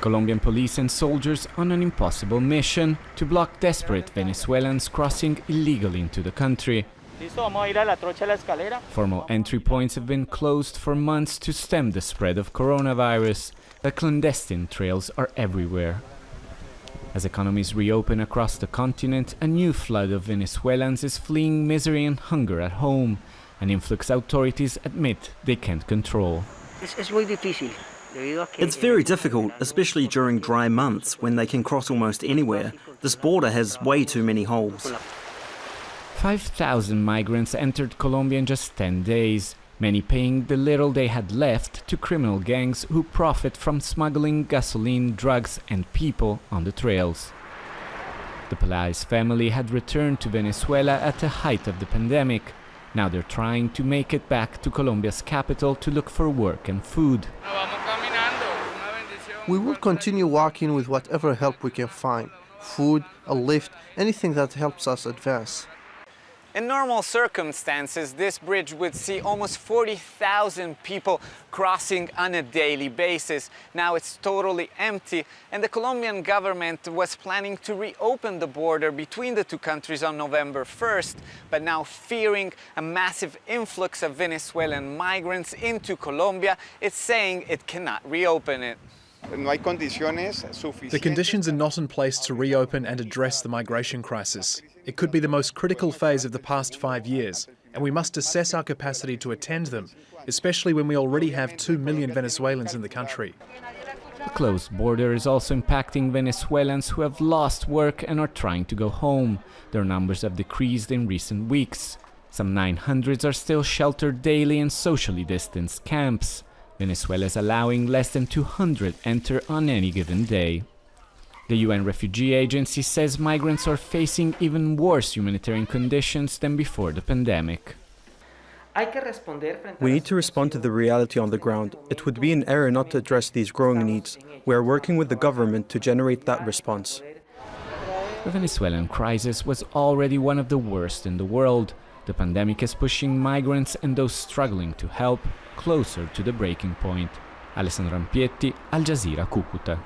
Colombian police and soldiers on an impossible mission to block desperate Venezuelans crossing illegally into the country. Formal entry points have been closed for months to stem the spread of coronavirus, but clandestine trails are everywhere. As economies reopen across the continent, a new flood of Venezuelans is fleeing misery and hunger at home, an influx authorities admit they can't control. It's very difficult, especially during dry months when they can cross almost anywhere. This border has way too many holes. 5,000 migrants entered Colombia in just 10 days, many paying the little they had left to criminal gangs who profit from smuggling gasoline, drugs and people on the trails. The PELAEZ family had returned to Venezuela at the height of the pandemic. Now they're trying to make it back to Colombia's capital to look for work and food. We will continue walking with whatever help we can find. Food, a lift, anything that helps us advance. In normal circumstances, this bridge would see almost 40,000 people crossing on a daily basis. Now it's totally empty, and the Colombian government was planning to reopen the border between the two countries on November 1st, but now fearing a massive influx of Venezuelan migrants into Colombia, it's saying it cannot reopen it. The conditions are not in place to reopen and address the migration crisis. It could be the most critical phase of the past 5 years, and we must assess our capacity to attend them, especially when we already have 2 million Venezuelans in the country. The closed border is also impacting Venezuelans who have lost work and are trying to go home. Their numbers have decreased in recent weeks. Some 900 are still sheltered daily in socially distanced camps. Venezuela is allowing less than 200 enter on any given day. The UN Refugee Agency says migrants are facing even worse humanitarian conditions than before the pandemic. We need to respond to the reality on the ground. It would be an error not to address these growing needs. We are working with the government to generate that response. The Venezuelan crisis was already one of the worst in the world. The pandemic is pushing migrants and those struggling to help closer to the breaking point. Alessandro Rampietti, Al Jazeera, Cucuta.